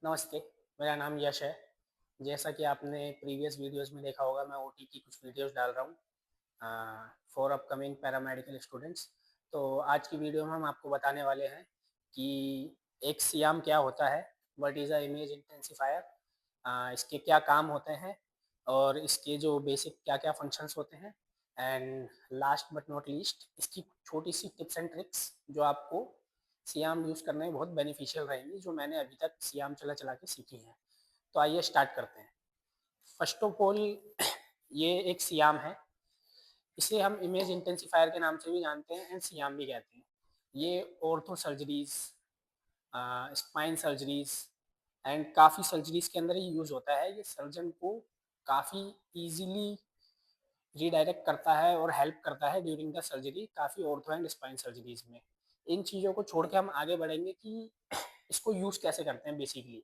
नमस्ते, मेरा नाम यश है। जैसा कि आपने प्रीवियस वीडियोज़ में देखा होगा, मैं ओटी की कुछ वीडियोज़ डाल रहा हूँ फॉर अपकमिंग पैरामेडिकल स्टूडेंट्स। तो आज की वीडियो में हम आपको बताने वाले हैं कि एक सियाम क्या होता है, what is a image intensifier, इसके क्या काम होते हैं और इसके जो बेसिक क्या-क्या फंक्शंस होते हैं and last but not least इसकी छोटी-सी टिप्स एंड ट्रिक्स जो आपको सियाम यूज़ करने में बहुत बेनिफिशियल रहेंगी, जो मैंने अभी तक सियाम चला-चला के सीखी हैं। तो आइए स्टार्ट करते हैं। फर्स्ट ऑफ ऑल ये एक सियाम है। इसे हम इमेज इंटेंसिफायर के नाम से भी जानते हैं एंड सियाम भी कहते हैं। ये ortho surgeries, spine surgeries and काफ़ी सर्जरीज़ के अंदर ये यूज़ होता है। ये सर्जन को काफ़ी ईज़िली रीडायरेक्ट करता है और हेल्प करता है ड्यूरिंग द सर्जरी, काफ़ी ऑर्थो एंड स्पाइन सर्जरीज़ में। इन चीज़ों को छोड़ के हम आगे बढ़ेंगे कि इसको यूज़ कैसे करते हैं बेसिकली।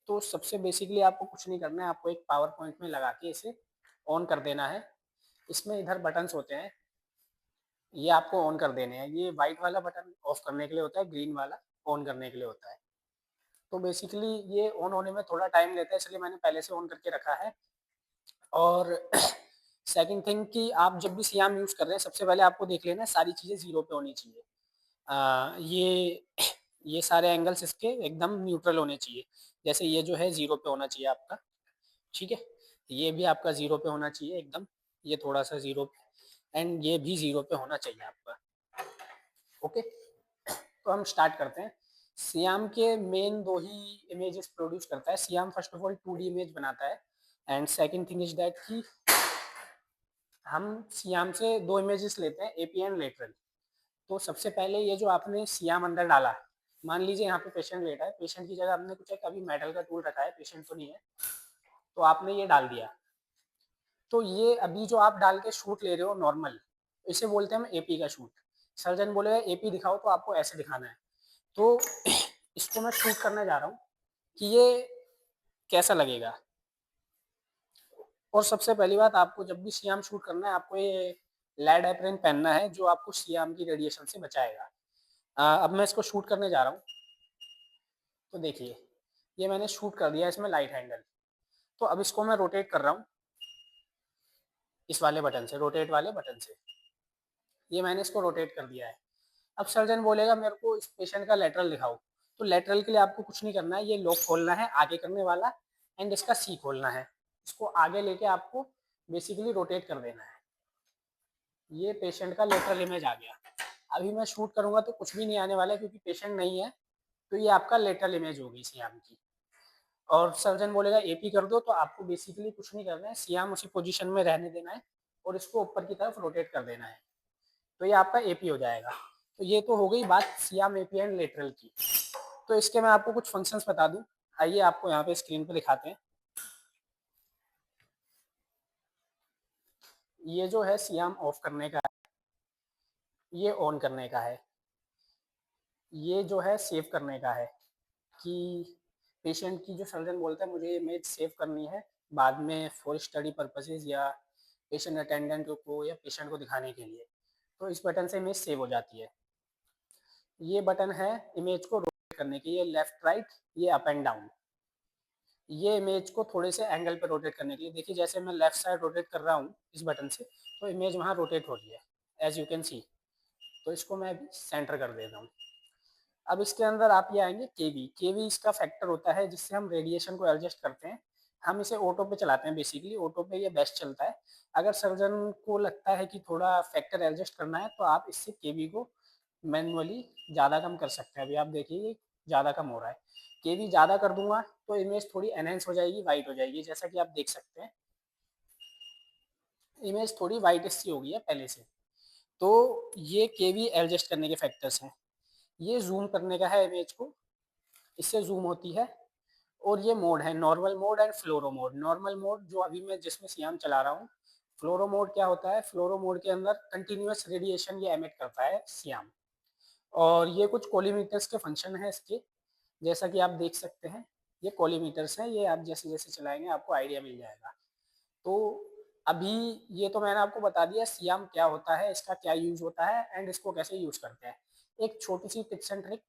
तो सबसे बेसिकली आपको कुछ नहीं करना है, आपको एक पावर पॉइंट में लगा के इसे ऑन कर देना है। इसमें इधर बटन्स होते हैं, ये आपको ऑन कर देने हैं। ये वाइट वाला बटन ऑफ करने के लिए होता है, ग्रीन वाला ऑन करने के लिए होता है। तो बेसिकली ये ऑन होने में थोड़ा टाइम लेता है, इसलिए मैंने पहले से ऑन करके रखा है। और सेकंड थिंग कि आप जब भी सियाम यूज़ कर रहे हैं, सबसे पहले आपको देख लेना है सारी चीज़ें ज़ीरो पे होनी चाहिए। ये ये सारे एंगल्स इसके एकदम न्यूट्रल होने चाहिए। जैसे ये जो है ज़ीरो पे होना चाहिए आपका, ठीक है? ये भी आपका ज़ीरो पे होना चाहिए एकदम, ये थोड़ा-सा ज़ीरो पे एंड ये भी ज़ीरो पे होना चाहिए आपका, ओके? तो हम स्टार्ट करते हैं। सियाम के मेन 2 ही इमेजेस प्रोड्यूस करता है। SIAM first of all 2D image बनाता है and second thing is that कि हम सियाम से 2 इमेजेस लेते हैं, एपी एंड लेटरल। तो सबसे पहले ये जो आपने सियाम अंदर डाला, मान लीजिए यहाँ पे पेशेंट लेटा है, पेशेंट की जगह आपने कुछ एक अभी मेटल का टूल रखा है, पेशेंट तो नहीं है, तो आपने ये डाल दिया। तो ये अभी जो आप डाल के शूट ले रहे हो नॉर्मल, इसे बोलते हैं हम एपी का शूट। सर्जन बोलेगा एपी दिखाओ तो आपको ऐसे दिखाना है। तो इसको मैं शूट करने जा रहा हूँ कि ये कैसा लगेगा। और सबसे पहली बात, आपको जब भी सियाम शूट करना है, आपको ये लेड एप्रन पहनना है जो आपको सियाम की रेडिएशन से बचाएगा। अब मैं इसको शूट करने जा रहा हूँ। तो देखिए, ये मैंने शूट कर दिया इसमें लाइट एंगल। तो अब इसको मैं रोटेट कर रहा हूँ, इस वाले बटन से, रोटेट वाले बटन से। ये मैंने इसको रोटेट कर दिया है। अब सर्जन बोलेगा मेरे को इस पेशेंट का लेटरल दिखाओ। तो लेटरल के लिए आपको कुछ नहीं करना है, ये लॉक खोलना है आगे करने वाला एंड इसका सी खोलना है। इसको आगे लेके आपको बेसिकली रोटेट कर देना है। ये पेशेंट का लेटरल इमेज आ गया। अभी मैं शूट करूँगा तो कुछ भी नहीं आने वाला है क्योंकि पेशेंट नहीं है। तो ये आपका लेटरल इमेज होगी सियाम की। और सर्जन बोलेगा एपी कर दो, तो आपको बेसिकली कुछ नहीं करना है, सियाम उसी पोजीशन में रहने देना है और इसको ऊपर की तरफ रोटेट कर देना है। तो ये आपका एपी हो जाएगा। तो ये तो हो गई बात सियाम एपी एंड लेटरल की। तो इसके मैं आपको कुछ फंक्शंस बता दूं। आइए आपको यहाँ पे स्क्रीन पे दिखाते हैं। ये जो है सियाम ऑफ करने का है, ये ऑन करने का है, ये जो है सेव करने का है कि पेशेंट की जो सर्जन बोलता है मुझे इमेज सेव करनी है बाद में फॉर स्टडी पर्पसेज या पेशेंट अटेंडेंट को या पेशेंट को दिखाने के लिए। तो इस बटन से इमेज सेव हो जाती है। ये बटन है इमेज को रोटेट करने के, ये लेफ्ट राइट, ये अप एंड डाउन। ये इमेज को थोड़े से एंगल पे रोटेट करने के लिए, देखिए जैसे मैं लेफ्ट साइड रोटेट कर रहा हूँ इस बटन से, तो इमेज वहाँ रोटेट हो रही है एज यू कैन सी। तो इसको मैं अभी सेंटर कर देता हूँ। अब इसके अंदर आप ये आएंगे केवी। केवी इसका फैक्टर होता है जिससे हम रेडिएशन को एडजस्ट करते हैं। हम इसे ऑटो पे चलाते हैं, बेसिकली ऑटो पे ये बेस्ट चलता है। अगर सर्जन को लगता है कि थोड़ा फैक्टर एडजस्ट करना है तो आप इससे केवी को मैनुअली ज़्यादा कम कर सकते हैं। अभी आप देखिए ये ज़्यादा कम हो रहा है। केवी ज़्यादा कर दूंगा तो इमेज थोड़ी एनहेंस हो जाएगी, वाइट हो जाएगी, जैसा कि आप देख सकते हैं इमेज थोड़ी वाइट सी हो गई है पहले से। तो ये केवी एडजस्ट करने के फैक्टर्स हैं। ये जूम करने का है इमेज को, इससे जूम होती है। और ये मोड है normal mode and fluoro mode. Normal mode जो अभी मैं जिसमें सियाम चला रहा हूँ। फ्लोरो मोड क्या होता है, फ्लोरो मोड के अंदर कंटिन्यूअस रेडिएशन ये एमिट करता है सियाम। और ये कुछ कोलीमीटर्स के फंक्शन है इसके, जैसा कि आप देख सकते हैं। ये कोलीमीटर्स हैं, ये आप जैसे जैसे चलाएंगे आपको आइडिया मिल जाएगा। तो अभी ये तो मैंने आपको बता दिया सियाम क्या होता है, इसका क्या यूज होता है एंड इसको कैसे यूज करते हैं। एक छोटी सी टिप्स एंड ट्रिक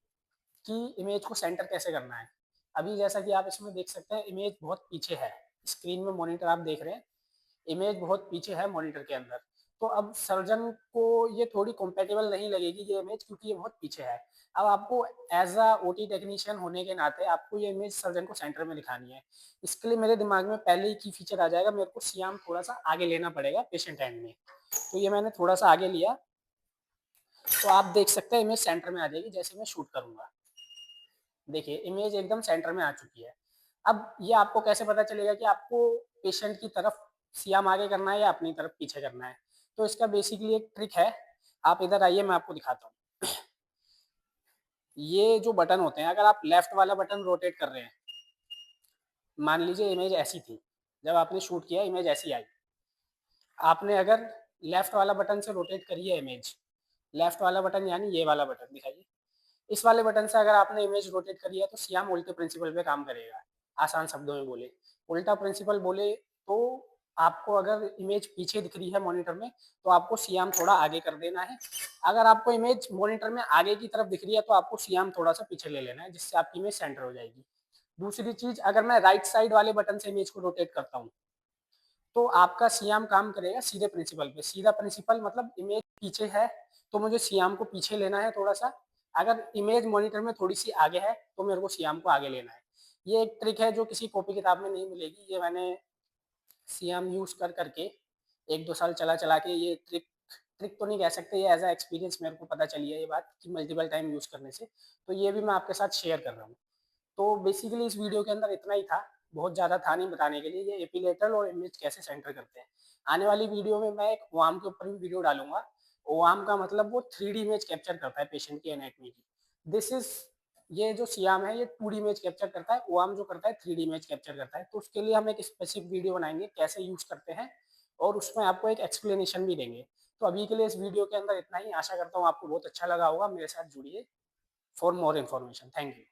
कि इमेज को सेंटर कैसे करना है। अभी जैसा कि आप इसमें देख सकते हैं इमेज बहुत पीछे है, स्क्रीन में मॉनिटर आप देख रहे हैं, इमेज बहुत पीछे है मॉनिटर के अंदर। तो अब सर्जन को ये थोड़ी कंपैटिबल नहीं लगेगी ये इमेज, क्योंकि ये बहुत पीछे है। अब आपको एज अ ओटी टेक्नीशियन होने के नाते आपको ये इमेज सर्जन को सेंटर में दिखानी है। इसके लिए मेरे दिमाग में पहले ही की फीचर आ जाएगा, मेरे को सियाम थोड़ा सा आगे लेना पड़ेगा पेशेंट एंड में। तो ये मैंने थोड़ा सा आगे लिया, तो आप देख सकते हैं इमेज सेंटर में आ जाएगी जैसे मैं शूट करूंगा। देखिए इमेज एकदम सेंटर में आ चुकी है। अब ये आपको कैसे पता चलेगा कि आपको पेशेंट की तरफ सियाम आगे करना है या अपनी तरफ पीछे करना है? तो इसका बेसिकली एक ट्रिक है। आप इधर आइए, मैं आपको दिखाता हूँ। ये जो बटन होते हैं, अगर आप लेफ्ट वाला बटन रोटेट कर रहे हैं, मान लीजिए इमेज ऐसी थी, जब आपने शूट किया इमेज ऐसी आई। आपने अगर लेफ्ट वाला बटन से रोटेट करी है इमेज, लेफ्ट वाला बटन यानी ये वाला बटन दिखाइए। इस वाले बटन से अगर आपने इमेज रोटेट करी है तो सियाम उल्टे प्रिंसिपल पे काम करेगा। आसान शब्दों में बोले, उल्टा प्रिंसिपल बोले तो आपको अगर इमेज पीछे दिख रही है मॉनिटर में तो आपको सियाम थोड़ा आगे कर देना है। अगर आपको इमेज मॉनिटर में आगे की तरफ दिख रही है तो आपको सियाम थोड़ा सा पीछे ले लेना है, जिससे आपकी इमेज सेंटर हो जाएगी। दूसरी चीज, अगर मैं राइट साइड वाले बटन से इमेज को रोटेट करता हूँ तो आपका सियाम काम करेगा सीधे प्रिंसिपल पे। सीधा प्रिंसिपल मतलब इमेज पीछे है तो मुझे सियाम को पीछे लेना है थोड़ा सा। अगर इमेज मॉनिटर में थोड़ी सी आगे है तो मेरे को सियाम को आगे लेना है। ये एक ट्रिक है जो किसी कॉपी किताब में नहीं मिलेगी। ये मैंने सियाम यूज कर करके 1-2 साल चला चला के ये ट्रिक, ट्रिक तो नहीं कह सकते, ये एज अ एक्सपीरियंस मेरे को पता चली है ये बात कि मल्टीपल टाइम यूज करने से। तो ये भी मैं आपके साथ शेयर कर रहा हूँ। तो बेसिकली इस वीडियो के अंदर इतना ही था। बहुत ज़्यादा था नहीं बताने के लिए, ये एपिलेटरल और इमेज कैसे सेंटर करते हैं। आने वाली वीडियो में मैं एक ओआम के ऊपर भी वीडियो डालूंगा। ओआम का मतलब वो 3D इमेज कैप्चर करता है पेशेंट की एनाटॉमी की। दिस इज, ये जो सियाम है ये 2D इमेज कैप्चर करता है, ओआम जो करता है 3D इमेज कैप्चर करता है। तो उसके लिए हम एक स्पेसिफिक वीडियो बनाएंगे कैसे यूज करते हैं, और उसमें आपको एक एक्सप्लेनेशन भी देंगे। तो अभी के लिए इस वीडियो के अंदर इतना ही। आशा करता हूँ आपको बहुत अच्छा लगा होगा। मेरे साथ जुड़िए for more information. Thank you.